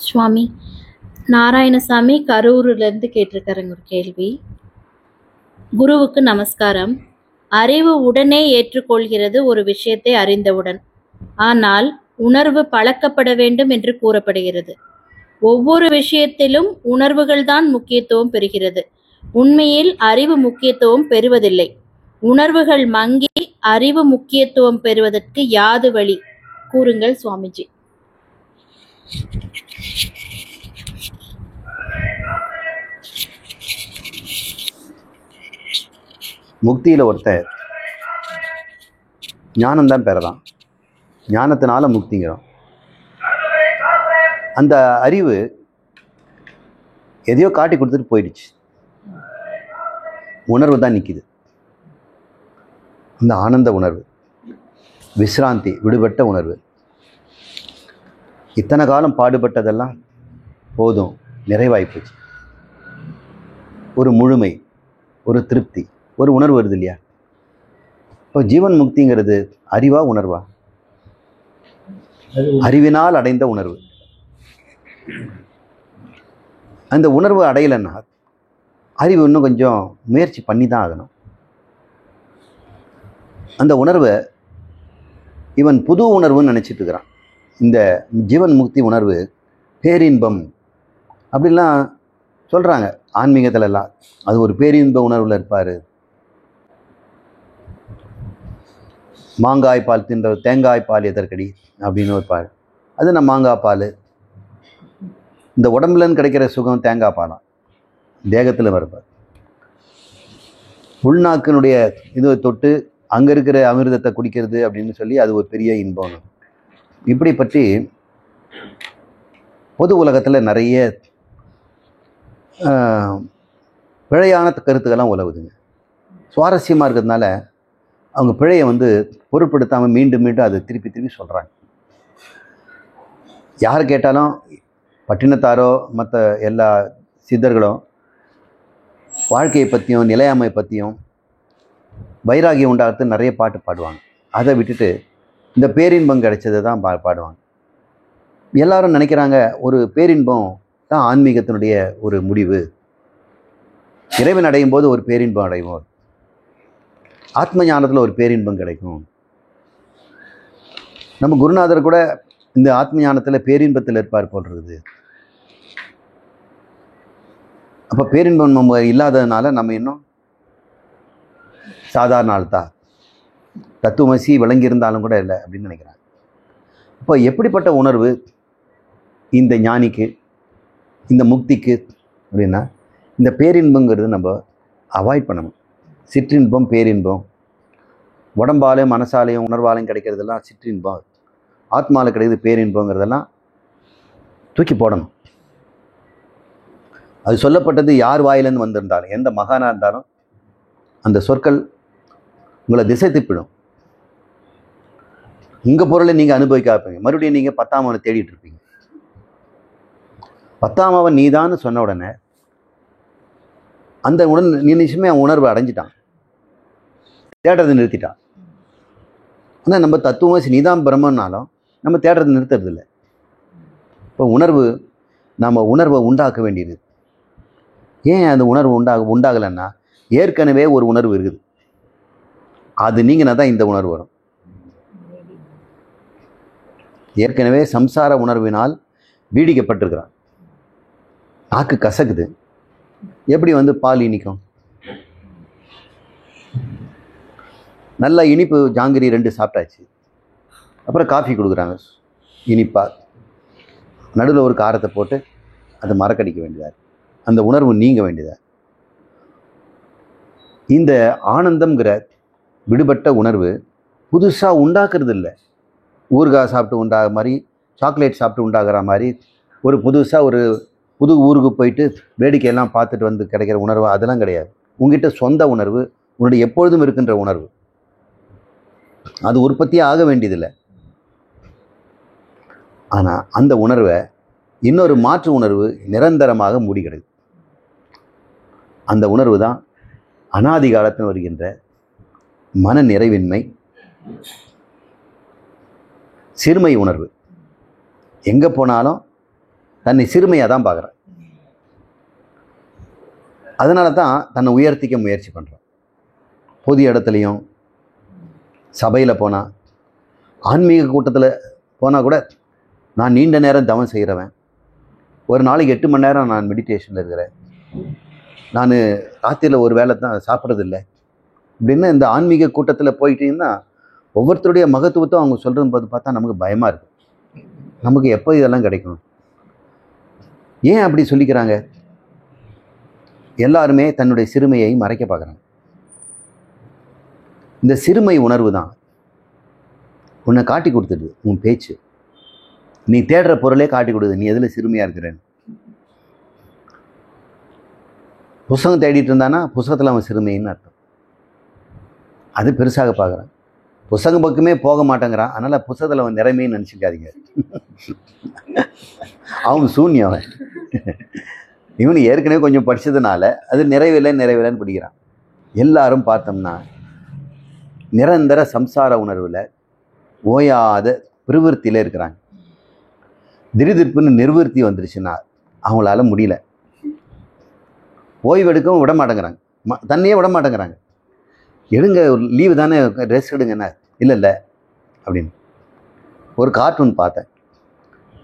சுவாமி நாராயணசாமி கரூர்லேருந்து கேட்டிருக்காருங்க ஒரு கேள்வி. குருவுக்கு நமஸ்காரம். அறிவு உடனே ஏற்றுக்கொள்கிறது ஒரு விஷயத்தை அறிந்தவுடன். ஆனால் உணர்வு பழக்கப்பட வேண்டும் என்று கூறப்படுகிறது. ஒவ்வொரு விஷயத்திலும் உணர்வுகள்தான் முக்கியத்துவம் பெறுகிறது. உண்மையில் அறிவு முக்கியத்துவம் பெறுவதில்லை. உணர்வுகள் மங்கி அறிவு முக்கியத்துவம் பெறுவதற்கு யாது வழி கூறுங்கள் சுவாமிஜி. முக்தியில் ஒருத்தர் ஞானம்தான் பெறலாம். ஞானத்தினால முக்திங்கிறோம். அந்த அறிவு எதையோ காட்டி கொடுத்துட்டு போயிடுச்சு. உணர்வு தான் நிற்கிது. அந்த ஆனந்த உணர்வு, விசிராந்தி, விடுபட்ட உணர்வு. இத்தனை காலம் பாடுபட்டதெல்லாம் போதும், நிறைவாய்ப்போச்சு. ஒரு முழுமை, ஒரு திருப்தி, ஒரு உணர்வு வருது இல்லையா? இப்போ ஜீவன் முக்திங்கிறது அறிவா உணர்வா? அறிவினால் அடைந்த உணர்வு. அந்த உணர்வு அடையலைன்னா அறிவு இன்னும் கொஞ்சம் முயற்சி பண்ணி தான் ஆகணும். அந்த உணர்வை இவன் புது உணர்வுன்னு நினச்சிட்டு இருக்கிறான். இந்த ஜீவன் முக்தி உணர்வு பேரின்பம் அப்படிலாம் சொல்கிறாங்க ஆன்மீகத்திலலாம். அது ஒரு பேரின்ப உணர்வில் இருப்பார். மாங்காய் பால் தின்ற தேங்காய் பால் எதற்கடி அப்படின்னு இருப்பார். அது நம்ம மாங்காய் பால். இந்த உடம்புலன்னு கிடைக்கிற சுகம் தேங்காய் பாலாம், தேகத்தில் வருப்பார். உள்நாக்கினுடைய இதை தொட்டு அங்கே இருக்கிற அமிர்தத்தை குடிக்கிறது அப்படின்னு சொல்லி அது ஒரு பெரிய இன்பம். இப்படி பற்றி பொது உலகத்தில் நிறைய பிழையான கருத்துக்கெல்லாம் உலவுதுங்க. சுவாரஸ்யமாக இருக்கிறதுனால அவங்க பிழையை பொருட்படுத்தாமல் மீண்டும் மீண்டும் அதை திருப்பி திருப்பி சொல்கிறாங்க. யார் கேட்டாலும் பட்டினத்தாரோ மற்ற எல்லா சித்தர்களும் வாழ்க்கையை பற்றியும் நிலையாமை பற்றியும் வைராகியம் உண்டாகிறது நிறைய பாட்டு பாடுவாங்க. அதை விட்டுட்டு இந்த பேரின்பம் கிடைச்சதை தான் பாடுவாங்க. எல்லாரும் நினைக்கிறாங்க ஒரு பேரின்பம் தான் ஆன்மீகத்தினுடைய ஒரு முடிவு. இறைவன் அடையும் போது ஒரு பேரின்பம் அடைவோம். ஆத்ம ஞானத்தில் ஒரு பேரின்பம் கிடைக்கும். நம்ம குருநாதர் கூட இந்த ஆத்ம ஞானத்தில் பேரின்பத்தில் இருப்பார் போல் இருக்குது. அப்போ பேரின்பம் நம்ம இல்லாததுனால நம்ம இன்னும் சாதாரண ஆள் தான், தத்துவமசி விளங்கியிருந்தாலும் கூட இல்லை அப்படின்னு நினைக்கிறாங்க. அப்போ எப்படிப்பட்ட உணர்வு இந்த ஞானிக்கு, இந்த முக்திக்கு அப்படின்னா இந்த பேரின்பங்கிறது நம்ம அவாய்ட் பண்ணணும். சிற்றின்பம், பேரின்பம், உடம்பாலையும் மனசாலையும் உணர்வாலையும் கிடைக்கிறதெல்லாம் சிற்றின்பம், ஆத்மாவில் கிடைக்கிறது பேரின்பங்கிறதெல்லாம் தூக்கி போடணும். அது சொல்லப்பட்டது யார் வாயிலேருந்து வந்திருந்தாலும், எந்த மகானாக இருந்தாலும் அந்த சொற்கள் உங்களை திசை திருப்பிடும். உங்கள் பொருளை நீங்கள் அனுபவிக்காப்பீங்க. மறுபடியும் நீங்கள் 10ஆம் அவனை தேடிட்டு இருப்பீங்க. 10ஆம் அவன் நீதான்னு சொன்ன உடனே அந்த நிமிஷமே அவன் உணர்வை அடைஞ்சிட்டான், தேடுறதை நிறுத்திட்டான். ஆனால் நம்ம தத்துவமசி நீதான் பிரம்மன்னாலும் நம்ம தேடுறதை நிறுத்துறது இல்லை. இப்போ நம்ம உணர்வை உண்டாக்க வேண்டியது. ஏன் அந்த உணர்வு உண்டாகலைன்னா ஏற்கனவே ஒரு உணர்வு இருக்குது. அது நீங்கினா தான் இந்த உணர்வு வரும். ஏற்கனவே சம்சார உணர்வினால் பீடிக்கப்பட்டிருக்கிறான். நாக்கு கசக்குது, எப்படி பால் இனிக்கும்? நல்லா இனிப்பு ஜாங்கிரி 2 சாப்பிட்டாச்சு, அப்புறம் காஃபி கொடுக்குறாங்க இனிப்பா, நடுவில் ஒரு காரத்தை போட்டு அதை மறக்கடிக்க வேண்டியதாக, அந்த உணர்வு நீங்க வேண்டியதாக. இந்த ஆனந்தம்ங்கிற விடுபட்ட உணர்வு புதுசாக உண்டாக்குறது இல்லை. ஊறுகாய் சாப்பிட்டு உண்டாகிற மாதிரி, சாக்லேட் சாப்பிட்டு உண்டாகிற மாதிரி ஒரு புதுசாக ஒரு புது ஊருக்கு போயிட்டு வேடிக்கையெல்லாம் பார்த்துட்டு கிடைக்கிற உணர்வு அதெல்லாம் கிடையாது. உங்ககிட்ட சொந்த உணர்வு, உன்னுடைய எப்பொழுதும் இருக்கின்ற உணர்வு. அது உற்பத்தியே ஆக வேண்டியதில்லை. ஆனால் அந்த உணர்வை இன்னொரு மாற்று உணர்வு நிரந்தரமாக மூடி கிடக்கு. அந்த உணர்வு தான் அனாதி காலத்தில் வருகின்ற மன நிறைவின்மை, சிறுமை உணர்வு. எங்கே போனாலும் தன்னை சிறுமையாக தான் பார்க்குறான். அதனால தான் தன்னை உயர்த்திக்க முயற்சி பண்ணுறான். பொது இடத்துலையும் சபையில் போனால், ஆன்மீக கூட்டத்தில் போனால் கூட நான் நீண்ட நேரம் தவம் செய்கிறவன், ஒரு நாளைக்கு 8 மணி நேரம் நான் மெடிடேஷனில் இருக்கிறேன், நான் ராத்திரியில் ஒரு வேளை தான் சாப்பிட்றதில்லை அப்படின்னு இந்த ஆன்மீக கூட்டத்தில் போயிட்டீங்கன்னா ஒவ்வொருத்தருடைய மகத்துவத்தை அவங்க சொல்கிறது போது பார்த்தா நமக்கு பயமாக இருக்குது. நமக்கு எப்போ இதெல்லாம் கிடைக்கும்? ஏன் அப்படி சொல்லிக்கிறாங்க? எல்லாருமே தன்னுடைய சிறுமையை மறைக்க பார்க்குறாங்க. இந்த சிறுமை உணர்வு தான் உன்னை காட்டி கொடுத்துடுது. உன் பேச்சு, நீ தேடுற பொருளே காட்டி கொடுக்குது நீ எதில் சிறுமையாக இருக்கிறேன்னு. புஸ்தகம் தேடிட்டு இருந்தானா புஸ்தகத்தில் அவன் சிறுமைன்னு அர்த்தம். அது பெருசாக பார்க்குறான். புஸ்தகம் பக்கமே போக மாட்டேங்கிறான். அதனால் புஸ்தகத்தில் அவன் நிறைமைன்னு நினச்சிக்காதீங்க. அவன் சூன்யம். அவன் இவனு ஏற்கனவே கொஞ்சம் படித்ததுனால அது நிறைவில்லைன்னு படிக்கிறான். எல்லாரும் பார்த்தோம்னா நிரந்தர சம்சார உணர்வில் ஓயாத பிரவிற்த்தியில் இருக்கிறாங்க. திடீர்னு நிர்வர்த்தி வந்துருச்சுன்னா அவங்களால முடியல. ஓய்வெடுக்கவும் விட மாட்டேங்கிறாங்க, தண்ணியே விட மாட்டேங்கிறாங்க. எடுங்க, லீவு தானே, ரெஸ்ட் எடுங்கண்ணா. இல்லை அப்படின்னு ஒரு கார்ட்டூன் பார்த்தேன்.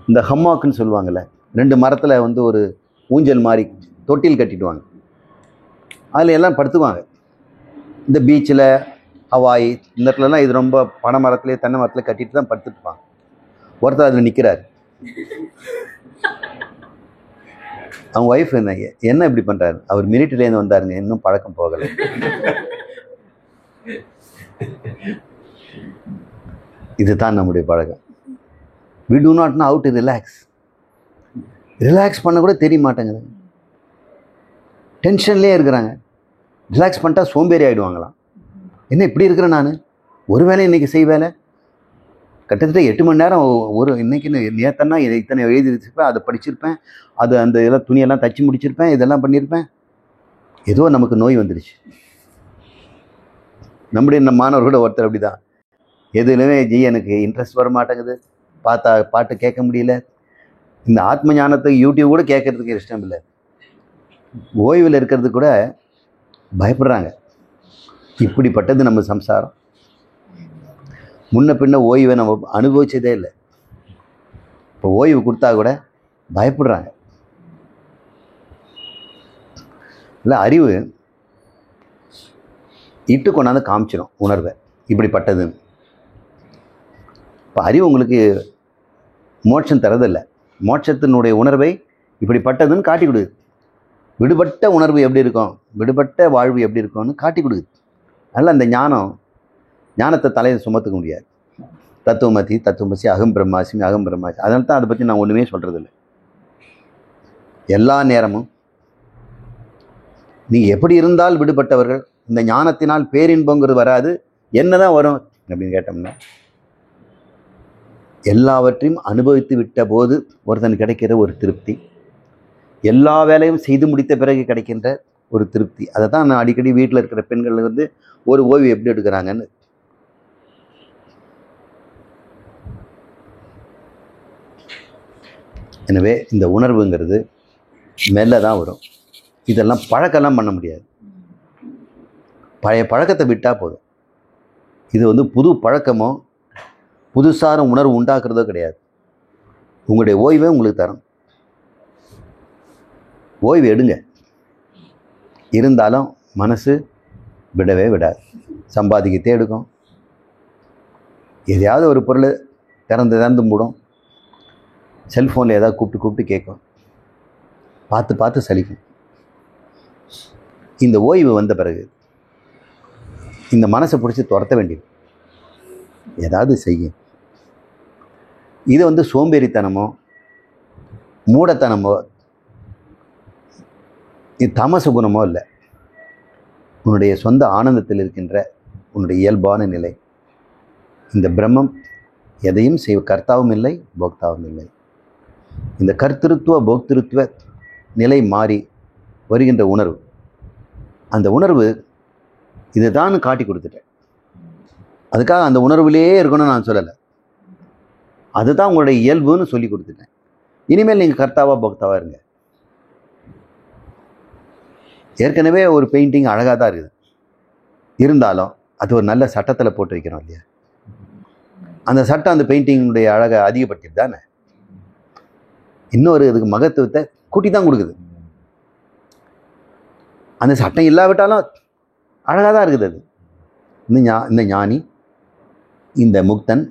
இந்த ஹம்மாக்குன்னு சொல்லுவாங்கள்ல, 2 மரத்தில் வந்து ஒரு ஊஞ்சல் மாதிரி தொட்டில் கட்டிடுவாங்க, அதில் எல்லாம் படுத்துவாங்க. இந்த பீச்சில், ஹவாய் இந்த இடத்துலலாம் இது ரொம்ப பனை மரத்துலேயே தென்னை மரத்தில் கட்டிட்டு தான் படுத்துட்டுப்பாங்க. ஒருத்தர் அதில் நிற்கிறார். அவங்க ஒய்ஃப் என்ன இப்படி பண்ணுறாரு? அவர் மிலிட்டரிலேருந்து வந்தாருங்க, இன்னும் பழக்கம் போகலை. இதுதான் நம்முடைய பழக்கம். we do not know how to relax பண்ண கூட தெரிய மாட்டேங்குது. டென்ஷன்லேயே இருக்கிறாங்க. ரிலாக்ஸ் பண்ணிட்டா சோம்பேறி ஆகிடுவாங்களாம். என்ன இப்படி இருக்கிறேன் நான்? ஒரு வேலை இன்றைக்கி வேலை கிட்டத்தட்ட 8 மணி நேரம் ஒரு இன்றைக்கி நேத்தன்னா இத்தனை எழுதி வச்சுருப்பேன், அதை படிச்சிருப்பேன், அது அந்த இதெல்லாம் துணியெல்லாம் தச்சு முடிச்சிருப்பேன், இதெல்லாம் பண்ணியிருப்பேன். ஏதோ நமக்கு நோய் வந்துடுச்சு. நம்முடைய மாணவர்களோட ஒருத்தர் அப்படி தான், எதுலையுமே எனக்கு இன்ட்ரெஸ்ட் வர மாட்டேங்குது, பாட்டு கேட்க முடியல, இந்த ஆத்ம ஞானத்தை யூடியூப் கூட கேட்கறதுக்கு இஷ்டம் இல்லை, ஓய்வில் இருக்கிறது கூட பயப்படுறாங்க. இப்படிப்பட்டது நம்ம சம்சாரம். முன்ன பின்ன ஓய்வை நம்ம அனுபவிச்சதே இல்லை. இப்போ ஓய்வு கொடுத்தா கூட பயப்படுறாங்க. இல்லை, அறிவு இட்டு கொண்டாந்து காமிச்சிடும் உணர்வை இப்படிப்பட்டதுன்னு. இப்போ அறிவு உங்களுக்கு மோட்சம் தரதில்லை, மோட்சத்தினுடைய உணர்வை இப்படிப்பட்டதுன்னு காட்டி கொடுக்குது. விடுபட்ட உணர்வு எப்படி இருக்கும், விடுபட்ட வாழ்வு எப்படி இருக்கும்னு காட்டி கொடுக்குது. அதனால் அந்த ஞானத்தை தலையில் சுமத்துக்க முடியாது. தத்துவமசி அகம் பிரம்மாஸ்மி அதனால தான் அதை பற்றி நான் ஒன்றுமே சொல்கிறதில்லை. எல்லா நேரமும் நீங்கள் எப்படி இருந்தால் விடுபட்டவர்கள், இந்த ஞானத்தினால் பேரின்பங்கிறது வராது. என்ன தான் வரும் அப்படின்னு கேட்டோம்னா, எல்லாவற்றையும் அனுபவித்து விட்ட போது ஒருத்தன் கிடைக்கிற ஒரு திருப்தி, எல்லா வேலையும் செய்து முடித்த பிறகு கிடைக்கின்ற ஒரு திருப்தி. அதை தான் நான் அடிக்கடி வீட்டில் இருக்கிற பெண்கள் வந்து ஒரு ஓய்வு எப்படி எடுக்கிறாங்கன்னு. எனவே இந்த உணர்வுங்கிறது மெல்ல தான் வரும். இதெல்லாம் பழக்கெல்லாம் பண்ண முடியாது. பழைய பழக்கத்தை விட்டால் போதும். இது வந்து புது பழக்கமோ புதுசான உணர்வு உண்டாக்குறதோ கிடையாது. உங்களுடைய ஓய்வை உங்களுக்கு தரும். ஓய்வு எடுங்க. இருந்தாலும் மனசு விடவே விடாது, சம்பாதிக்கத்தே எடுக்கும். எதையாவது ஒரு பொருள் திறந்து மூடும், செல்ஃபோனில் ஏதாவது கூப்பிட்டு கேட்கும், பார்த்து சலிக்கும். இந்த ஓய்வு வந்த பிறகு இந்த மனசை பிடிச்சி துரத்த வேண்டியது, ஏதாவது செய்யும். இது வந்து சோம்பேறித்தனமோ மூடத்தனமோ இது தமச குணமோ இல்லை. உன்னுடைய சொந்த ஆனந்தத்தில் இருக்கின்ற உன்னுடைய இயல்பான நிலை. இந்த பிரம்மம் எதையும் கர்த்தாவும் இல்லை, போக்தாவும் இல்லை. இந்த கர்த்திருத்துவ போக்திருத்துவ நிலை மாறி வருகின்ற உணர்வு, அந்த உணர்வு இதுதான் காட்டி கொடுத்துட்டேன். அதுக்காக அந்த உணர்விலேயே இருக்கணும்னு நான் சொல்லலை. அதுதான் உங்களுடைய இயல்புன்னு சொல்லி கொடுத்துட்டேன். இனிமேல் நீங்கள் கர்த்தாவா போக்தாவா இருங்க. ஏற்கனவே ஒரு பெயிண்டிங் அழகாக தான் இருக்குது, இருந்தாலும் அது ஒரு நல்ல சட்டத்தில் போட்டு வைக்கிறோம் இல்லையா? அந்த சட்டம் அந்த பெயிண்டிங்குடைய அழகை அதிகப்படுத்திட்டு தானே இன்னொரு இதுக்கு மகத்துவத்தை கூட்டி தான் கொடுக்குது. அந்த சட்டம் இல்லாவிட்டாலும் அழகாக தான் இருக்குது. அது இந்த ஞானி, இந்த முக்தன்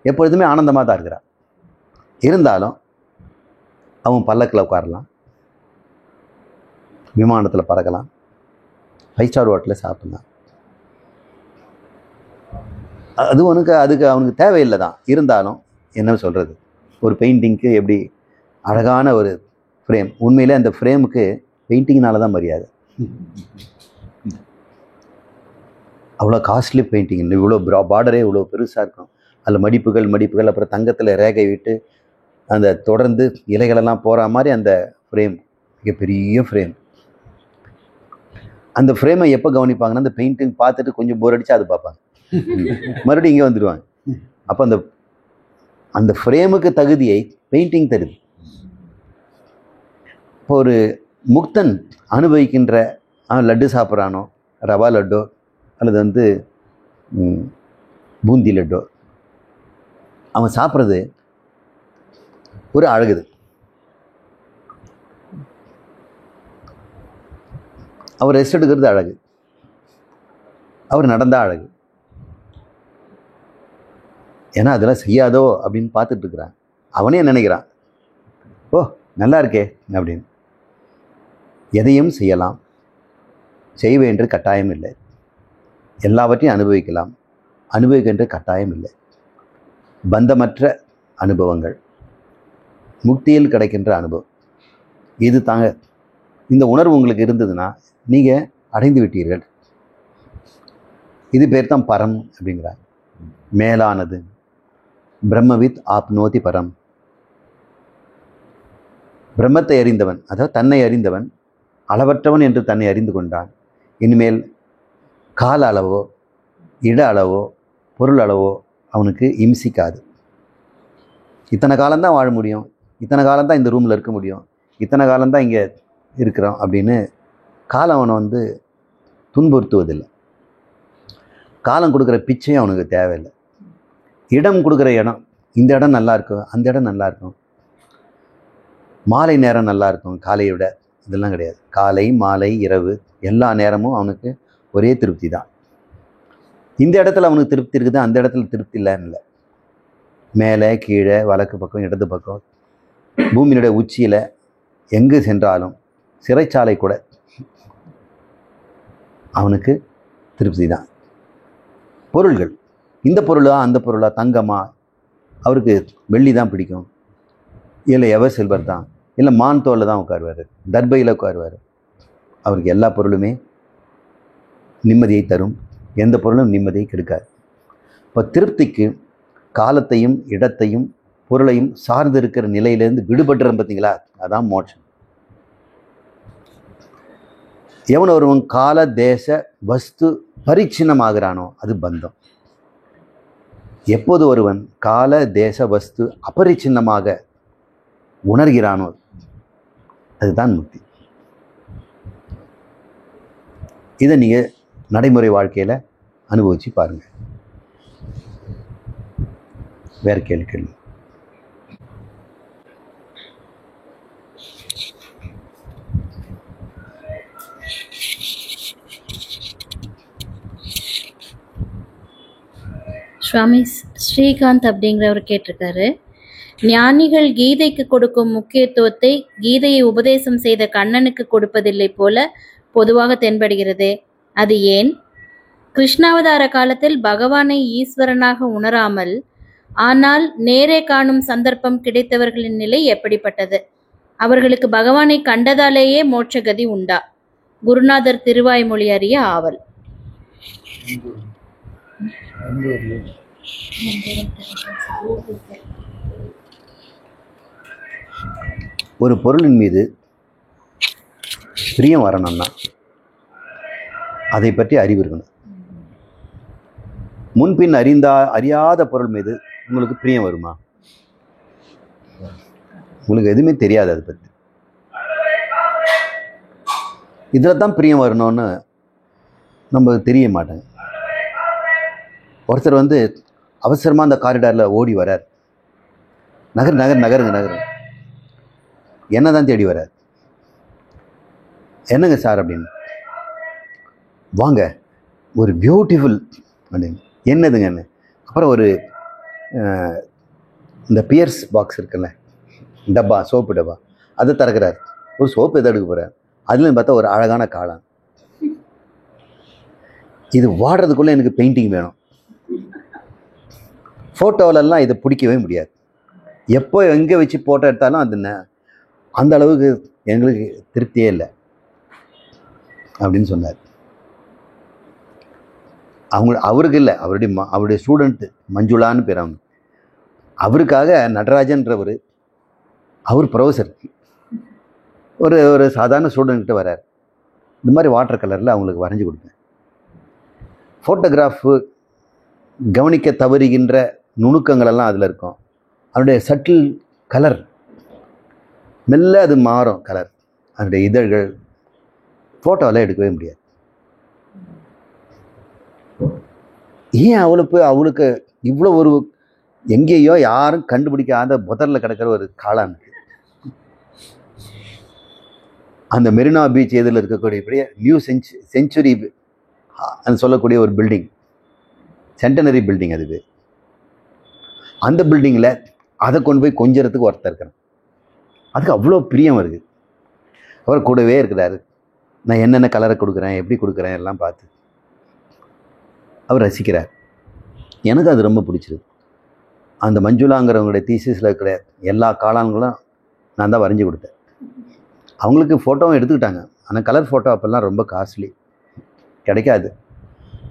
எப்பொழுதுமே ஆனந்தமாக தான் இருக்கிறான். இருந்தாலும் அவன் பல்லக்கில் உட்காரலாம், விமானத்தில் பறக்கலாம், 5 ஸ்டார் ஹோட்டலில் சாப்பிடலாம். அது அதுக்கு அவனுக்கு தேவையில்லை தான். இருந்தாலும் என்ன சொல்கிறது, ஒரு பெயிண்டிங்க்கு எப்படி அழகான ஒரு ஃப்ரேம், உண்மையிலே அந்த ஃப்ரேமுக்கு பெயிண்டிங்னால தான் மரியாதை. அவ்வளோ காஸ்ட்லி பெயிண்டிங், இவ்வளோ பார்டரே இவ்வளோ பெருசாக இருக்கும், அதில் மடிப்புகள் அப்புறம் தங்கத்தில் ரேகை விட்டு அந்த தொடர்ந்து இலைகளெல்லாம் போகிற மாதிரி அந்த ஃப்ரேம், மிகப்பெரிய ஃப்ரேம். அந்த ஃப்ரேமை எப்போ கவனிப்பாங்கன்னா, அந்த பெயிண்டிங் பார்த்துட்டு கொஞ்சம் போர் அடித்து அது பார்ப்பாங்க, மறுபடியும் இங்கே வந்துடுவாங்க. அப்போ அந்த ஃப்ரேமுக்கு தகுதியை பெயிண்டிங் தருது. இப்போ ஒரு முக்தன் அனுபவிக்கின்ற, அவன் லட்டு சாப்பிட்றானோ, ரவா லட்டோ அல்லது பூந்தி லட்டோ, அவன் சாப்பிட்றது ஒரு அழகுது. அவர் ரெஸ்ட் எடுக்கிறது அழகு, அவர் நடந்தா அழகு. ஏன்னா அதெல்லாம் செய்யாதோ அப்படின்னு பார்த்துட்டு இருக்கிறான். அவனே நினைக்கிறான், ஓ நல்லா இருக்கே அப்படின்னு. எதையும் செய்யலாம், செய்ய என்று கட்டாயம் இல்லை. எல்லாவற்றையும் அனுபவிக்கலாம், அனுபவிக்கின்ற கட்டாயம் இல்லை. பந்தமற்ற அனுபவங்கள், முக்தியில் கிடைக்கின்ற அனுபவம், இது தாங்க. இந்த உணர்வு உங்களுக்கு இருந்ததுன்னா நீங்கள் அடைந்து விட்டீர்கள். இது பேர் தான் பரம் அப்படிங்கிறார். மேலானது பிரம்மவித் ஆப்னோதி பரம். பிரம்மத்தை அறிந்தவன், அதாவது தன்னை அறிந்தவன், அளவற்றவன் என்று தன்னை அறிந்து கொண்டான். இனிமேல் கால அளவோ இட அளவோ பொருள் அளவோ அவனுக்கு இம்சிக்காது. இத்தனை காலம்தான் வாழ முடியும், இத்தனை காலம்தான் இந்த ரூமில் இருக்க முடியும், இத்தனை காலம்தான் இங்கே இருக்கிறோம் அப்படின்னு காலம் அவனை துன்புறுத்துவதில்லை. காலம் கொடுக்குற பிச்சையும் அவனுக்கு தேவையில்லை. இடம் கொடுக்குற இடம், இந்த இடம் நல்லா இருக்கும், அந்த இடம் நல்லா இருக்கும், மாலை நேரம் நல்லா இருக்கும் காலையை விட, இதெல்லாம் கிடையாது. காலை மாலை இரவு எல்லா நேரமும் அவனுக்கு ஒரே திருப்தி தான். இந்த இடத்துல அவனுக்கு திருப்தி இருக்குது, அந்த இடத்துல திருப்தி இல்லைன்னு இல்லை. மேலே கீழே வலக்கு பக்கம் இடது பக்கம் பூமியினுடைய உச்சியில் எங்கு சென்றாலும், சிறைச்சாலை கூட அவனுக்கு திருப்தி தான். பொருள்கள், இந்த பொருளா அந்த பொருளா, தங்கமா, அவருக்கு வெள்ளி தான் பிடிக்கும், இல்லை எவர் சில்வர் தான், இல்லை மான் தோலில் தான் உட்காருவார், தர்பையில் உட்காருவார். அவருக்கு எல்லா பொருளுமே நிம்மதியை தரும், எந்த பொருளும் நிம்மதியை கெடுக்காது. இப்போ திருப்திக்கு காலத்தையும் இடத்தையும் பொருளையும் சார்ந்து இருக்கிற நிலையிலேருந்து விடுபட்டுறோம் பார்த்தீங்களா, அதான் மோட்சம். எவன் ஒருவன் கால தேச வஸ்து பரிச்சின்னமாகிறானோ அது பந்தம். எப்போது ஒருவன் கால தேச வஸ்து அபரிச்சின்னமாக உணர்கிறானோ அதுதான் முக்தி. இதை நீங்கள் நடைமுறை வாழ்க்கையில் அனுபவிச்சு பாருங்கள். வேறு கேள்வி. சுவாமி ஸ்ரீகாந்த் அப்படிங்கிறவர் கேட்டிருக்காரு, ஞானிகள் கீதைக்கு கொடுக்கும் முக்கியத்துவத்தை கீதையை உபதேசம் செய்த கண்ணனுக்கு கொடுப்பதில்லை போல பொதுவாக தென்படுகிறது. அது ஏன்? கிருஷ்ணாவதார காலத்தில் பகவானை ஈஸ்வரனாக உணராமல் ஆனால் நேரே காணும் சந்தர்ப்பம் கிடைத்தவர்களின் நிலை எப்படிப்பட்டது? அவர்களுக்கு பகவானை கண்டதாலேயே மோட்சகதி உண்டா? குருநாதர் திருவாய்மொழி அறிய ஆவல். ஒரு பொருளின் மீது பிரியம் வரணும்னா அதை பற்றி அறிவு இருக்கணும். முன்பின் அறியாத பொருள் மீது உங்களுக்கு பிரியம் வருமா? உங்களுக்கு எதுவுமே தெரியாது அதை பற்றி. இதில் தான் பிரியம் வரணும்னு நம்ம தெரிய மாட்டாங்க. ஒருத்தர் வந்து அவசரமாக அந்த காரிடாரில் ஓடி வரார். நகருங்க என்ன தான் தேடி வரார். என்னங்க சார் அப்படின்னு. வாங்க ஒரு பியூட்டிஃபுல் அப்படின்னு. என்னதுங்கன்னு. அப்புறம் ஒரு இந்த பியர்ஸ் பாக்ஸ் இருக்குல்ல, டப்பா, சோப்பு டப்பா, அதை திறக்கிறார். ஒரு சோப்பு எதை எடுக்க போகிறார். அதுலேயும் பார்த்தா ஒரு அழகான காளான். இது வாடுறதுக்குள்ளே எனக்கு பெயிண்டிங் வேணும். ஃபோட்டோவிலலாம் இதை பிடிக்கவே முடியாது. எப்போ எங்கே வச்சு ஃபோட்டோ எடுத்தாலும் அது அந்த அளவுக்கு எங்களுக்கு திருப்தியே இல்லை அப்படின்னு சொன்னார். அவருக்கு இல்லை, அவருடைய ஸ்டூடெண்ட்டு மஞ்சுளான்னு பேர். அவருக்காக நடராஜன்றவர், அவர் ப்ரொஃபஸர், ஒரு சாதாரண ஸ்டூடெண்ட்கிட்ட வரார். இந்த மாதிரி வாட்டர் கலரில் அவங்களுக்கு வரைஞ்சி கொடுப்பேன். ஃபோட்டோகிராஃபு கவனிக்க தவறுகின்ற நுணுக்கங்களெல்லாம் அதில் இருக்கும். அதனுடைய சட்டில் கலர், மெல்ல அது மாறும் கலர். அதனுடைய இதழ்கள் ஃபோட்டோவில் எடுக்கவே முடியாது. ஏன் அவளுக்கு இவ்வளோ ஒரு எங்கேயோ யாரும் கண்டுபிடிக்காத புதரில் கிடக்கிற ஒரு காளான். அந்த மெரினா பீச் இதில் இருக்கக்கூடிய நியூ செஞ்சுரி சொல்லக்கூடிய ஒரு பில்டிங், சென்டனரி பில்டிங் அதுக்கு. அந்த பில்டிங்கில் அதை கொண்டு போய் கொஞ்சறதுக்கு ஒருத்தர் இருக்கிறேன். அதுக்கு அவ்வளோ பிரியம் இருக்குது. அவர் கூடவே இருக்கிறாரு. நான் என்னென்ன கலரை கொடுக்குறேன், எப்படி கொடுக்குறேன் எல்லாம் பார்த்து அவர் ரசிக்கிறார். எனக்கு அது ரொம்ப பிடிச்சிருக்கு. அந்த மஞ்சுளாங்கிறவங்களுடைய தீசிஸில் இருக்கிற எல்லா காளான்களும் நான் தான் வரைஞ்சி கொடுத்தேன். அவங்களுக்கு ஃபோட்டோவும் எடுத்துக்கிட்டாங்க. ஆனால் கலர் ஃபோட்டோ அப்போல்லாம் ரொம்ப காஸ்ட்லி, கிடைக்காது.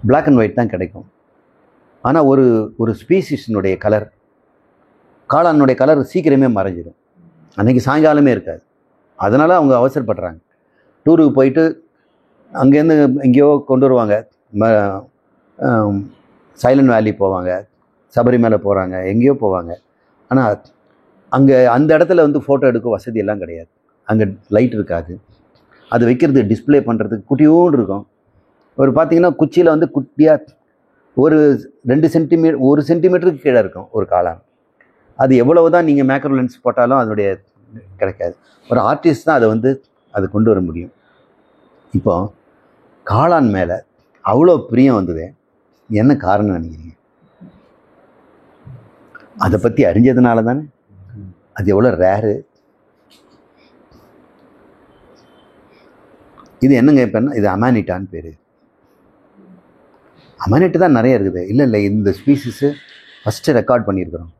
பிளாக் அண்ட் ஒயிட் தான் கிடைக்கும். ஆனால் ஒரு ஸ்பீசிஸினுடைய கலர், காளானுடைய கலர் சீக்கிரமே மறைஞ்சிடும். அன்றைக்கி சாயங்காலமே இருக்காது. அதனால் அவங்க அவசரப்படுறாங்க. டூருக்கு போயிட்டு அங்கேருந்து எங்கேயோ கொண்டு வருவாங்க. சைலண்ட் வேலி போவாங்க, சபரிமலை போகிறாங்க, எங்கேயோ போவாங்க. ஆனால் அங்கே அந்த இடத்துல வந்து ஃபோட்டோ எடுக்க வசதி எல்லாம் கிடையாது. அங்கே லைட் இருக்காது. அது வைக்கிறது டிஸ்பிளே பண்ணுறதுக்கு குட்டியோடு இருக்கும். ஒரு பார்த்திங்கன்னா குச்சியில் வந்து குட்டியாக ஒரு 2 சென்டிமீட்டர் 1 சென்டிமீட்டருக்கு கீழே இருக்கும் ஒரு காளான். அது எவ்வளவு தான் நீங்கள் மேக்ரோ லென்ஸ் போட்டாலும் அதனுடைய கிடைக்காது. ஒரு ஆர்டிஸ்ட் தான் அதை கொண்டு வர முடியும். இப்போ காளான் மேலே அவ்வளோ பிரியம் வந்தது, என்ன காரணம் நினைக்கிறீங்க? அதை பற்றி அறிஞ்சதுனால தானே. அது எவ்வளோ ரேரு. இது என்னங்க இப்போ இது அமானிட்டான்னு பேர். அமானிட்டு தான் நிறைய இருக்குது. இல்லை இந்த ஸ்பீசிஸு ஃபஸ்ட்டு ரெக்கார்ட் பண்ணியிருக்கிறோம்.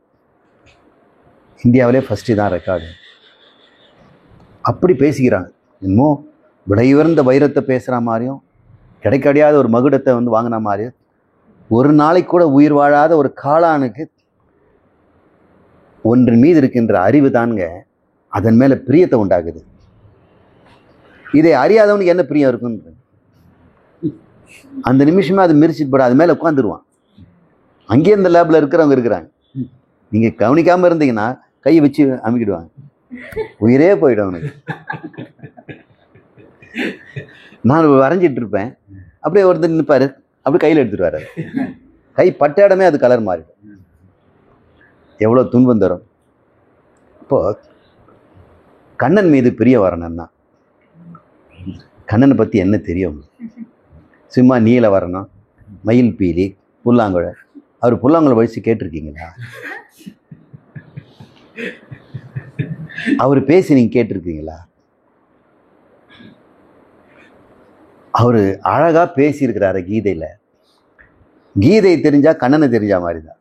இந்தியாவிலே ஃபஸ்ட்டு தான் ரெக்கார்டு. அப்படி பேசிக்கிறாங்க. இன்னும் விலை உயர்ந்த வைரத்தை பேசுகிற மாதிரியும், கிடைக்கடியாத ஒரு மகுடத்தை வாங்கின மாதிரியும், ஒரு நாளைக்கு கூட உயிர் வாழாத ஒரு காளானுக்கு ஒன்றின் மீது இருக்கின்ற அறிவு தானுங்க அதன் மேலே பிரியத்தை உண்டாக்குது. இதை அறியாதவனுக்கு என்ன பிரியம் இருக்குன்னு அந்த நிமிஷமே அது மிரிச்சிட்டு போட அது மேலே உட்காந்துருவான். அங்கேயே இந்த லேபில் இருக்கிறவங்க இருக்கிறாங்க. நீங்கள் கவனிக்காமல் இருந்தீங்கன்னா கையை வச்சு அமுக்கிடுவாங்க, உயிரே போயிடும் அவனுக்கு. நான் வரைஞ்சிட்டு இருப்பேன், அப்படியே ஒருத்தர் நிற்பார், அப்படியே கையில் எடுத்துட்டு வர்றாரு. கை பட்ட இடமே அது கலர் மாறிடும். எவ்வளோ துன்பம் தரும். இப்போது கண்ணன் மீது பிரிய வரணும்னா கண்ணனை பற்றி என்ன தெரியும்? சும்மா நீல வரணும், மயில் பீலி, புல்லாங்குழ. அவர் புல்லாங்குழ வயசு கேட்டிருக்கீங்களா? அவர் பேசி நீங்கள் கேட்டிருக்கீங்களா? அவர் அழகாக பேசியிருக்கிறாரு கீதையில். கீதை தெரிஞ்சால் கண்ணனை தெரிஞ்ச மாதிரி தான்.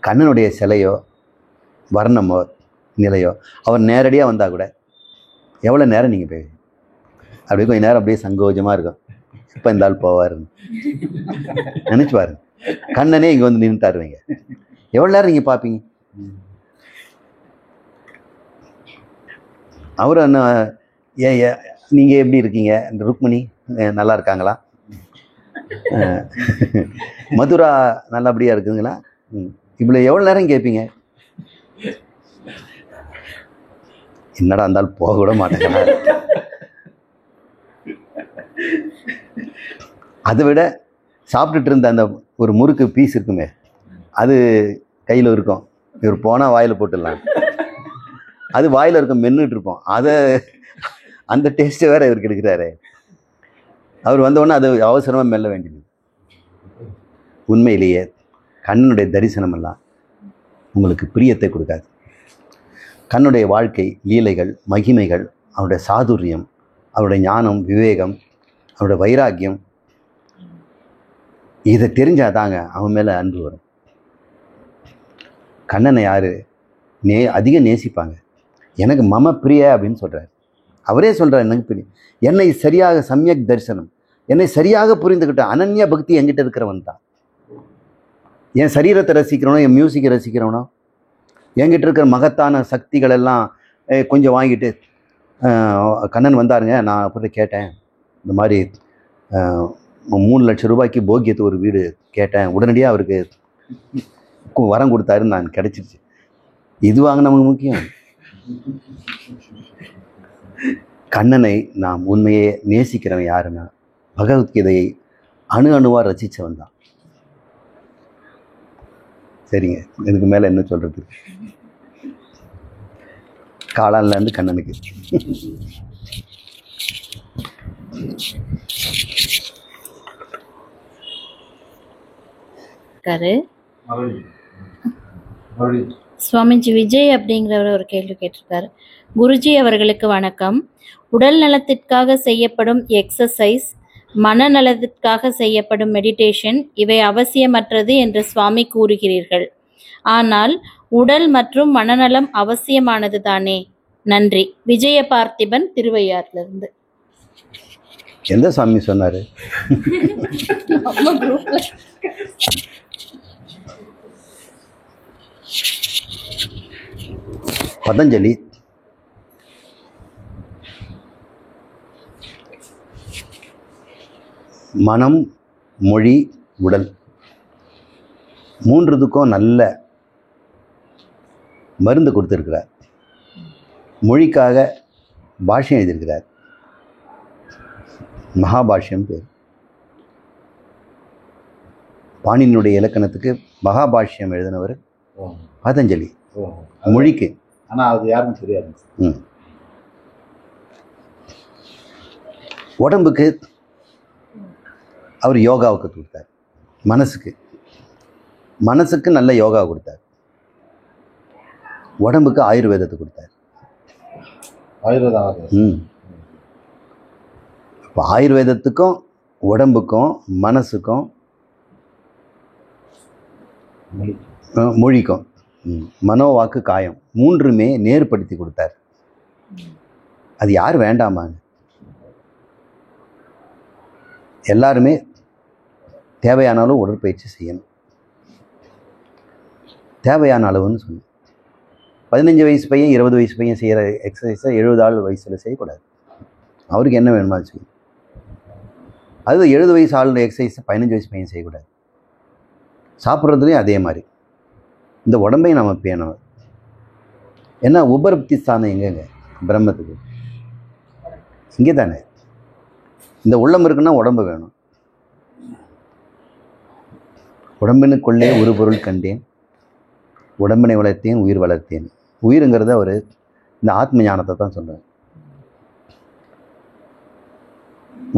கண்ணனுடைய சிலையோ வர்ணமோ நிலையோ அவர் நேரடியாக வந்தால் கூட எவ்வளோ நேரம் நீங்கள் போய் அப்படியே கொஞ்சம் நேரம் அப்படியே சங்கோஜமாக இருக்கும். இப்போ இந்த ஆள் போவாருன்னு நினச்சி பாருங்க. கண்ணனே இங்கே வந்து நின்றுட்டாருவீங்க, எவ்வளோ நேரம் நீங்கள் பார்ப்பீங்க? அவர் என்ன நீங்கள் எப்படி இருக்கீங்க, இந்த ருக்மிணி நல்லா இருக்காங்களா, மதுரா நல்லபடியாக இருக்குதுங்களா, இவ்வளோ எவ்வளோ நேரம் கேட்பீங்க? என்னடா இருந்தாலும் போக விட மாட்டேங்க. அதை விட சாப்பிட்டுட்டு இருந்த அந்த ஒரு முறுக்கு பீஸ் இருக்குமே, அது கையில் இருக்கும். இவர் போனால் வாயில் போட்டுடலாம். அது வாயில் இருக்கும், மென்னுட்டு இருப்போம். அதை அந்த டேஸ்ட்டை வேற இவர் கிடைக்கிறாரு. அவர் வந்தவுடனே அது அவசரமாக மெல்ல வேண்டியது. உண்மையிலேயே கண்ணனுடைய தரிசனம் எல்லாம் உங்களுக்கு பிரியத்தை கொடுக்காது. கண்ணுடைய வாழ்க்கை லீலைகள், மகிமைகள், அவருடைய சாதுரியம், அவருடைய ஞானம், விவேகம், அவருடைய வைராக்கியம், இதை தெரிஞ்சாதாங்க அவன் மேலே அன்பு வரும். கண்ணனை யார் அதிகம் நேசிப்பாங்க? எனக்கு மம பிரிய அப்படின்னு சொல்கிறார். அவரே சொல்கிறார், எனக்கு பிரியம். என்னை சரியாக சமயக் தரிசனம், என்னை சரியாக புரிந்துக்கிட்ட அனன்ய பக்தி என்கிட்ட இருக்கிறவன் தான். என் சரீரத்தை ரசிக்கிறவனோ, என் மியூசிக்கை ரசிக்கிறவனோ, என்கிட்ட இருக்கிற மகத்தான சக்திகள் எல்லாம் கொஞ்சம் வாங்கிட்டு கண்ணன் வந்தாருங்க. நான் அப்படி கேட்டேன், இந்த மாதிரி 3 லட்சம் ரூபாய்க்கு போக்கியத்து ஒரு வீடு கேட்டேன், உடனடியாக அவருக்கு வரம் கொடுத்தாருன்னு நான் கிடச்சிருச்சு. இது வாங்க நமக்கு முக்கியம். கண்ணனை நாம் உண்மையே நேசிக்கிறவன் யாருன்னா பகவத்கீதையை அணு அணுவாக ரசித்தவன் தான். சரிங்க, இதுக்கு மேலே என்ன சொல்கிறது? காளான்லேருந்து கண்ணனுக்கு. சுவாமிஜி விஜய் அப்படிங்கிறவர் ஒரு கேள்வி கேட்டிருக்காரு. குருஜி அவர்களுக்கு வணக்கம். உடல் நலத்திற்காக செய்யப்படும் எக்ஸசைஸ், மனநலத்திற்காக செய்யப்படும் மெடிடேஷன் இவை அவசியமற்றது என்று சுவாமி கூறுகிறீர்கள். ஆனால் உடல் மற்றும் மனநலம் அவசியமானது தானே? நன்றி. விஜய பார்த்திபன், திருவையாறிலிருந்து. எந்த சாமி சொன்னாரு? பதஞ்சலி மனம், மொழி, உடல் மூன்றுத்துக்கும் நல்ல மருந்து கொடுத்துருக்கிறார். மொழிக்காக பாஷ்யம் எழுதியிருக்கிறார், மகாபாஷ்யம் பேர். பாணினியுடைய இலக்கணத்துக்கு மகாபாஷ்யம் எழுதினவர் பதஞ்சலி. மொழிக்கு ஆனால் அது யாருன்னு தெரியாது. உடம்புக்கு அவர் யோகாவுக்கு கொடுத்தார். மனசுக்கு நல்ல யோகா கொடுத்தார். உடம்புக்கு ஆயுர்வேதத்தை கொடுத்தார். இப்போ ஆயுர்வேதத்துக்கும் உடம்புக்கும் மனசுக்கும் மொழிக்கும் மனோவாக்கு காயம் மூன்றுமே நேர்படுத்தி கொடுத்தார். அது யார் வேண்டாமாங்க? எல்லாருமே தேவையானாலும் உடற்பயிற்சி செய்யணும். தேவையான அளவுன்னு சொன்னேன். 15 வயசு பையன் 20 வயசு பையன் செய்கிற எக்ஸசைஸை 70 வயசில் செய்யக்கூடாது. அவருக்கு என்ன வேணுமா செய்யும். அது 70 வயசு ஆளுடைய எக்ஸசைஸை 15 வயசு பையன் செய்யக்கூடாது. சாப்பிட்றதுலேயும் அதே மாதிரி இந்த உடம்பையும் நம்ம பேணும். ஏன்னா உபரப்தி ஸ்தானம் எங்கேங்க? பிரம்மத்துக்கு இங்கே தானே. இந்த உள்ளம் இருக்குன்னா உடம்பு வேணும். உடம்பினுக்குள்ளே ஒரு பொருள் கண்டேன், உடம்பினை வளர்த்தேன், உயிர் வளர்த்தேன். உயிருங்கிறத அவர் இந்த ஆத்ம ஞானத்தை தான் சொல்கிறார்.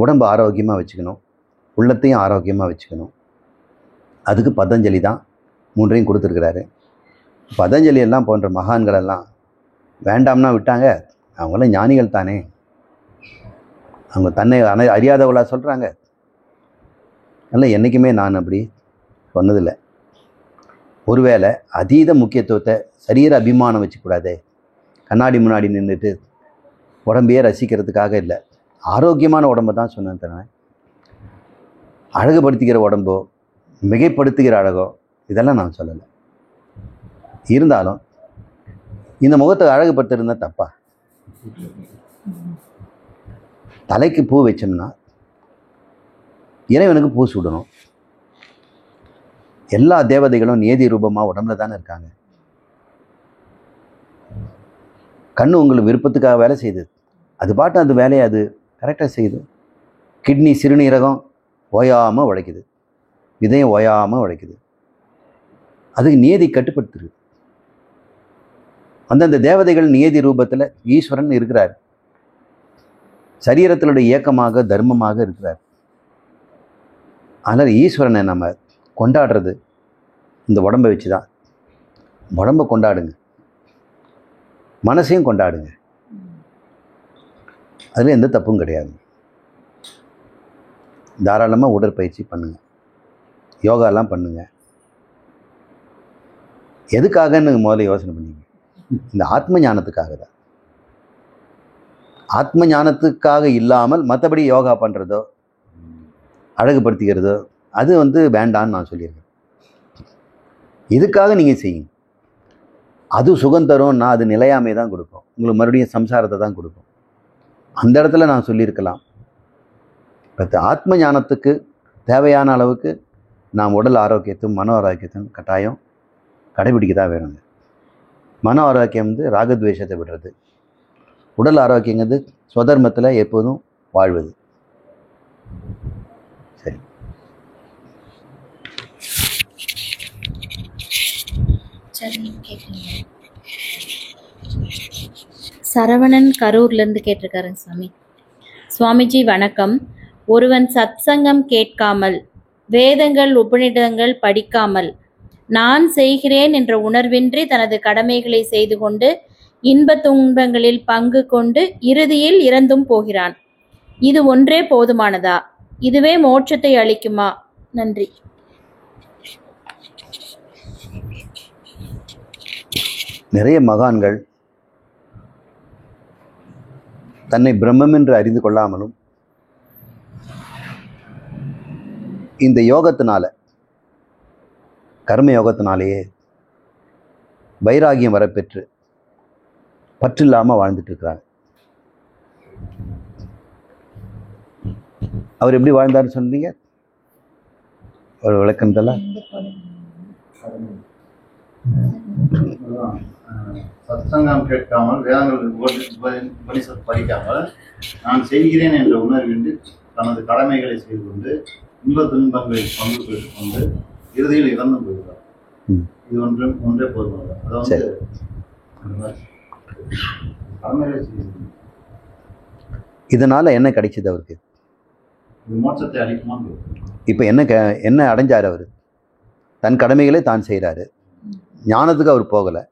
உடம்பு ஆரோக்கியமாக வச்சுக்கணும், உள்ளத்தையும் ஆரோக்கியமாக வச்சுக்கணும். அதுக்கு பதஞ்சலி தான் மூன்றையும் கொடுத்துருக்கிறாரு. பதஞ்சலி எல்லாம் போன்ற மகான்களெல்லாம் வேண்டாம்னா விட்டாங்க. அவங்களாம் ஞானிகள் தானே. அவங்க தன்னை அறியாதவளா சொல்கிறாங்க. அதனால் என்றைக்குமே நான் அப்படி சொன்னதில்லை. ஒருவேளை அதீத முக்கியத்துவத்தை சரீர அபிமானம் வச்சுக்கூடாதே. கண்ணாடி முன்னாடி நின்றுட்டு உடம்பையே ரசிக்கிறதுக்காக இல்லை, ஆரோக்கியமான உடம்பை தான் சொன்னேன் தருவேன். அழகுபடுத்திக்கிற உடம்போ மிகைப்படுத்துகிற அழகோ இதெல்லாம் நான் சொல்லலை. இருந்தாலும் இந்த முகத்தை அழகுபடுத்திருந்தா தப்பா? தலைக்கு பூ வச்சோம்னா இறைவனுக்கு பூ சூடணும். எல்லா தேவதைகளும் நேதி ரூபமாக உடம்புல தானே இருக்காங்க. கண்ணு உங்களுக்கு விருப்பத்துக்காக வேலை செய்யுது, அது பாட்டு அந்த வேலையை அது கரெக்டாக செய்யுது. கிட்னி சிறுநீரகம் ஓயாமல் உழைக்குது, இதயம் ஓயாமல் உழைக்குது. அதுக்கு நியதி கட்டுப்படுத்துது. அந்தந்த தேவதைகள் நியதி ரூபத்தில் ஈஸ்வரன் இருக்கிறார். சரீரத்தினுடைய இயக்கமாக தர்மமாக இருக்கிறார். அதனால் ஈஸ்வரனை நம்ம கொண்டாடுறது இந்த உடம்பை வச்சு தான். உடம்பை கொண்டாடுங்க, மனசையும் கொண்டாடுங்க, அதில் எந்த தப்பும் கிடையாது. தாராளமாக உடற்பயிற்சி பண்ணுங்க, யோகாலாம் பண்ணுங்க. எதுக்காகன்னு முதல்ல யோசனை பண்ணிங்க. இந்த ஆத்ம ஞானத்துக்காக தான். ஆத்ம ஞானத்துக்காக இல்லாமல் மற்றபடி யோகா பண்ணுறதோ அழகுபடுத்திக்கிறதோ அது வேண்டான்னு நான் சொல்லியிருக்கேன். இதுக்காக நீங்கள் செய்யுங்க. அது சுகம் தரும்னா அது நிலையாமை தான் கொடுக்கும், உங்களுக்கு மறுபடியும் சம்சாரத்தை தான் கொடுக்கும். அந்த இடத்துல நான் சொல்லியிருக்கலாம். இப்போ ஆத்ம ஞானத்துக்கு தேவையான அளவுக்கு நாம் உடல் ஆரோக்கியத்தையும் மன ஆரோக்கியத்தையும் கட்டாயம் கடைபிடிக்க தான் வேணுங்க. மன ஆரோக்கியம் ராகத்வேஷத்தை விடுறது, உடல் ஆரோக்கியங்கிறது ஸ்வதர்மத்தில் எப்போதும் வாழ்வது. சரி, சரவணன் கரூர்லேருந்து கேட்டிருக்காருங்க சாமி. சுவாமிஜி வணக்கம். ஒருவன் சத்சங்கம் கேட்காமல், வேதங்கள் உபநிடதங்கள் படிக்காமல், நான் செய்கிறேன் என்ற உணர்வின்றி தனது கடமைகளை செய்து கொண்டு இன்ப துன்பங்களில் பங்கு கொண்டு இறுதியில் இறந்தும் போகிறான். இது ஒன்றே போதுமானதா? இதுவே மோட்சத்தை அளிக்குமா? நன்றி. நிறைய மகான்கள் தன்னை பிரம்மம் என்று அறிந்து கொள்ளாமலும் இந்த யோகத்தினால, கர்ம யோகத்தினாலேயே வைராகியம் வரப்பெற்று பற்று இல்லாமல் வாழ்ந்துட்டு இருக்கிறாங்க. அவர் எப்படி வாழ்ந்தாருன்னு சொன்னீங்க? ஒரு விளக்கம் தரலாம். சத்சங்கம் கேட்காமல், வேதங்கள் உபனிஷத் படிக்காமல், நான் செய்கிறேன் என்ற உணர்வின்றி தனது கடமைகளை செய்து கொண்டு இன்ப துன்பங்களில் பங்கு பெற்றுக் கொண்டு இறுதியில் இறந்து போகிறார். இது ஒன்றே போதுமானது. கடமைகளை செய்து இதனால என்ன கிடைச்சது அவருக்கு? மோட்சத்தை அளிக்குமான்னு. இப்போ என்ன அடைஞ்சார் அவர்? தன் கடமைகளை தான் செய்கிறாரு. ஞானத்துக்கு அவர் போகலை,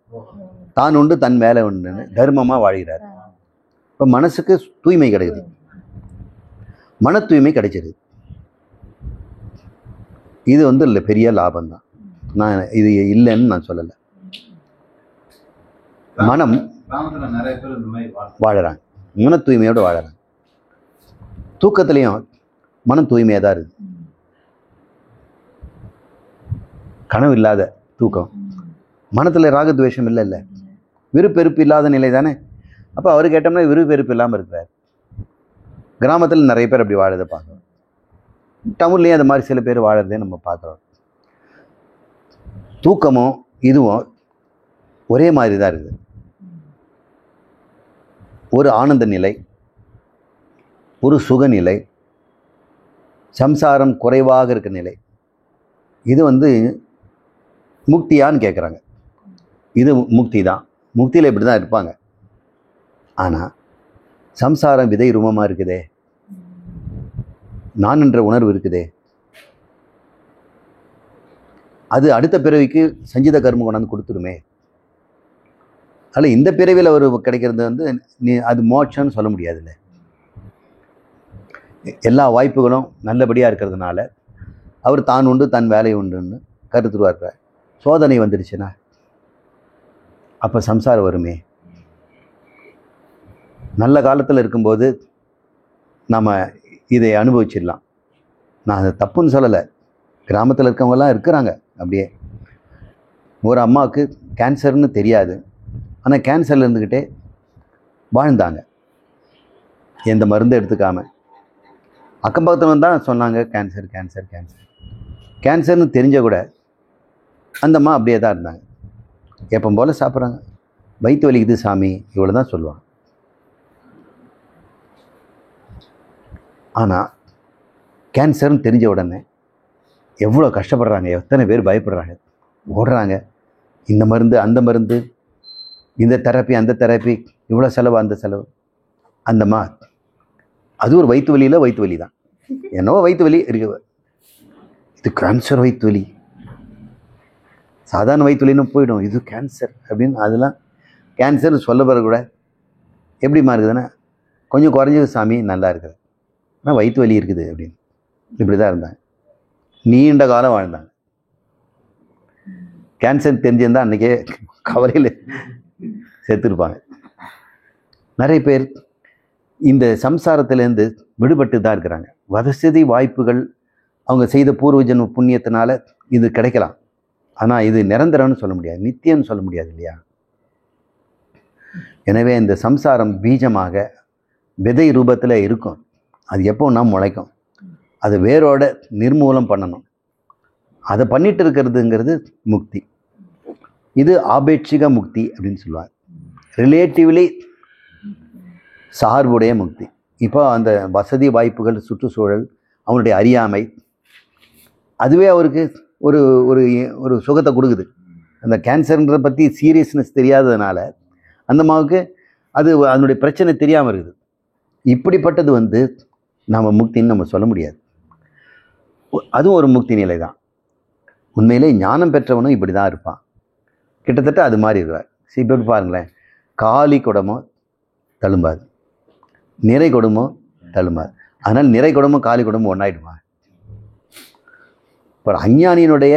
தான் உண்டு தன் மேலே உண்டுன்னு தர்மமாக வாழ்கிறார். இப்போ மனசுக்கு தூய்மை கிடைக்குது, மன தூய்மை கிடைச்சிருது. இது இல்லை பெரிய லாபம் தான். நான் இது இல்லைன்னு நான் சொல்லலை. மனம் நிறைய பேர் இந்த மாதிரி வாழறாங்க, மன தூய்மையோடு வாழறாங்க. தூக்கத்துலேயும் மனம் தூய்மையாக தான் இருக்குது. கனவு இல்லாத தூக்கம், மனத்தில் ராகத்வேஷம் இல்லை, விருப்பெருப்பு இல்லாத நிலை தானே. அப்போ அவர் கேட்டோம்னா விருப்பெருப்பு இல்லாமல் இருக்கிறார். கிராமத்தில் நிறைய பேர் அப்படி வாழறதை பார்க்குறோம், டவுன்லேயும் அது மாதிரி சில பேர் வாழறதே நம்ம பார்க்குறோம். தூக்கமும் இதுவும் ஒரே மாதிரி தான் இருக்குது. ஒரு ஆனந்த நிலை, ஒரு சுகநிலை, சம்சாரம் குறைவாக இருக்க நிலை. இது முக்தியான்னு கேட்குறாங்க. இது முக்தி தான். முக்தியில் இப்படி தான் இருப்பாங்க. ஆனால் சம்சாரம் விதை ரூபமாக இருக்குதே, நான் என்ற உணர்வு இருக்குதே, அது அடுத்த பிறவிக்கு சஞ்சித கர்மம் கொண்டாந்து கொடுத்துருமே. அதில் இந்த பிறவியில் அவர் கிடைக்கிறது அது மோட்சம்னு சொல்ல முடியாதுல்ல. எல்லா வாய்ப்புகளும் நல்லபடியாக இருக்கிறதுனால அவர் தான் உண்டு தன் வேலை உண்டுன்னு கருத்துருவார். சோதனை வந்துடுச்சுன்னா அப்போ சம்சாரம் வருமே. நல்ல காலத்தில் இருக்கும்போது நம்ம இதை அனுபவிச்சிடலாம். நான் அதை தப்புன்னு சொல்லலை. கிராமத்தில் இருக்கவங்கெல்லாம் இருக்கிறாங்க. அப்படியே ஒரு அம்மாவுக்கு கேன்சர்னு தெரியாது, ஆனால் கேன்சரில் இருந்துக்கிட்டே வாழ்ந்தாங்க, எந்த மருந்து எடுத்துக்காமல். அக்கம் பக்கத்தில் தான் சொன்னாங்க கேன்சர் கேன்சர் கேன்சர் கேன்சர்னு தெரிஞ்ச கூட அந்த அம்மா அப்படியே தான் இருந்தாங்க. எப்போ போல் சாப்பிட்றாங்க, வயிற்று வலிக்குது சாமி, இவ்வளோ தான் சொல்லுவாங்க. ஆனால் கேன்சர்னு தெரிஞ்ச உடனே எவ்வளோ கஷ்டப்படுறாங்க, எத்தனை பேர் பயப்படுறாங்க, ஓடுறாங்க. இந்த மருந்து அந்த மருந்து, இந்த தெரப்பி அந்த தெரப்பி, இவ்வளோ செலவு அந்த செலவு. அது ஒரு வயிற்று வலியில் வயிற்று வலி தான். என்னவோ வயிற்று வலி இருக்கு, இது கேன்சர் வயிற்று வலி, சாதாரண வயிற்று வலின்னு போயிடும், இது கேன்சர் அப்படின்னு. அதெல்லாம் கேன்சர்னு சொல்ல பிறகு கூட எப்படிமா இருக்குதுன்னா, கொஞ்சம் குறைஞ்சது சாமி, நல்லா இருக்குது, ஆனால் வயிற்று வலி இருக்குது அப்படின்னு. இப்படி தான் இருந்தாங்க, நீண்ட காலம் வாழ்ந்தாங்க. கேன்சர் தெரிஞ்சிருந்தால் அன்றைக்கே கவலையில் செத்துருப்பாங்க. நிறைய பேர் இந்த சம்சாரத்திலேருந்து விடுபட்டு தான் இருக்கிறாங்க. வசதி வாய்ப்புகள் அவங்க செய்த பூர்வ ஜென்ம புண்ணியத்தினால இது கிடைக்கலாம். ஆனால் இது நிரந்தரம்னு சொல்ல முடியாது, நித்தியம்னு சொல்ல முடியாது இல்லையா? எனவே இந்த சம்சாரம் பீஜமாக விதை ரூபத்தில் இருக்கும். அது எப்போன்னா முளைக்கும். அது வேரோட நிர்மூலம் பண்ணணும். அதை பண்ணிட்டு இருக்கிறதுங்கிறது முக்தி. இது ஆபேட்சிக முக்தி அப்படின்னு சொல்லுவாங்க. ரிலேட்டிவ்லி சார்புடைய முக்தி. இப்போ அந்த வசதி வாய்ப்புகள், சுற்றுச்சூழல், அவனுடைய அறியாமை, அதுவே அவருக்கு ஒரு ஒரு ஒரு சுகத்தை கொடுக்குது. அந்த கேன்சர்ன்றதை பற்றி சீரியஸ்னஸ் தெரியாததுனால அந்த அம்மாவுக்கு அது அதனுடைய பிரச்சனை தெரியாமல் இருக்குது. இப்படிப்பட்டது நம்ம முக்தின்னு நம்ம சொல்ல முடியாது. அதுவும் ஒரு முக்தி நிலை தான். உண்மையிலே ஞானம் பெற்றவனும் இப்படி தான் இருப்பான், கிட்டத்தட்ட அது மாதிரி இருக்கிறார். இப்போ பாருங்களேன், காலி குடமோ தழும்பாது, நிறை குடமோ தழும்பாது. அதனால் நிறை குடமும் காலி குடமும் ஒன்றாயிடுமா? இப்போ அஞ்ஞானியினுடைய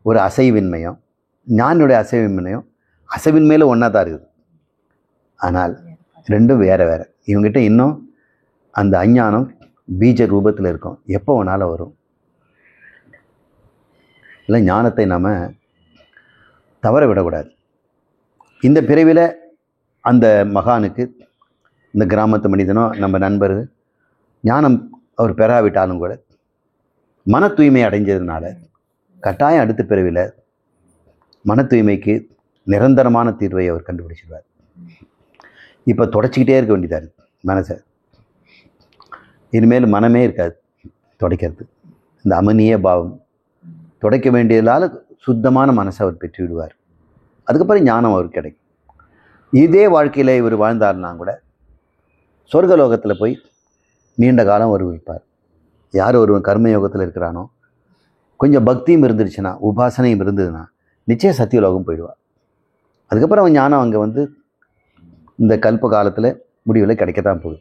ஒரு அசைவின்மையும் ஞானியுடைய அசைவின்மையும் அசைவின்மையில் ஒன்றா தான் இருக்குது. ஆனால் ரெண்டும் வேறு வேறு. இவங்ககிட்ட இன்னும் அந்த அஞ்ஞானம் பீஜ ரூபத்தில் இருக்கும், எப்போ வேணாலும் வரும். இல்லை, ஞானத்தை நாம் தவற விடக்கூடாது. இந்த பிறவியில் அந்த மகானுக்கு, இந்த கிராமத்து மனிதனோ நம்ம நண்பர் ஞானம் அவர் பெறாவிட்டாலும் கூட மன தூய்மை அடைஞ்சதுனால கட்டாயம் அடுத்த பிறவியில் மன தூய்மைக்கு நிரந்தரமான தீர்வை அவர் கண்டுபிடிச்சிடுவார். இப்போ தொடச்சிக்கிட்டே இருக்க வேண்டியதாக இருக்குது மனசை. இனிமேல் மனமே இருக்காது துடைக்கிறது. இந்த அமனிய பாவம் துடைக்க வேண்டியதால் சுத்தமான மனசை அவர் பெற்று விடுவார். அதுக்கப்புறம் ஞானம் அவருக்கு கிடைக்கும். இதே வாழ்க்கையில் இவர் வாழ்ந்தார்னா கூட சொர்க்கலோகத்தில் போய் நீண்ட காலம் வருவிப்பார். யார் ஒருவன் கர்மயோகத்தில் இருக்கிறானோ, கொஞ்சம் பக்தியும் இருந்துருச்சுன்னா, உபாசனையும் இருந்ததுன்னா நிச்சயம் சத்தியலோகம் போயிடுவார். அதுக்கப்புறம் அவன் ஞானம் அங்கே இந்த கல்ப காலத்தில் முடிவில் கிடைக்கத்தான் போகுது.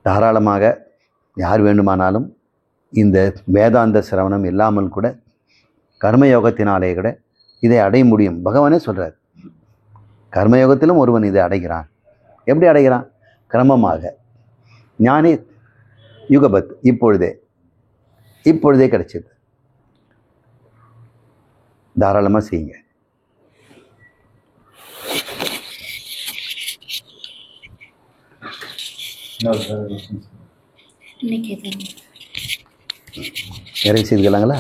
தாராளமாக யார் வேண்டுமானாலும் இந்த வேதாந்த சிரவணம் இல்லாமல் கூட கர்மயோகத்தினாலே கூட இதை அடைய முடியும். பகவானே சொல்கிறார், கர்மயோகத்திலும் ஒருவன் இதை அடைகிறான். எப்படி அடைகிறான்? கிரமமாக. ஞானி யுகபத், இப்பொழுதே கிடைச்சது. தாராளமாக செய்யுங்க. நிறைவு செய்துக்கலாங்களா?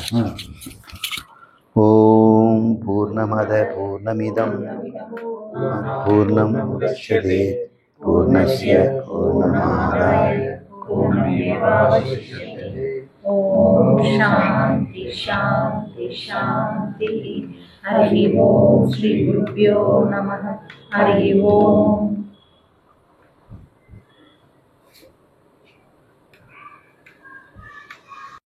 ஓம் பூர்ணமத பூர்ணமிதம் பூர்ணம் முதச்யதே பூர்ணஸ்ய பூர்ணமாதாய பூர்ணமேவாவசிஷ்யதே. ஓம் சாந்தி சாந்தி சாந்தி. ஹரி ஓம் ஸ்ரீ குருப்யோ நமः. ஹரி ஓம்.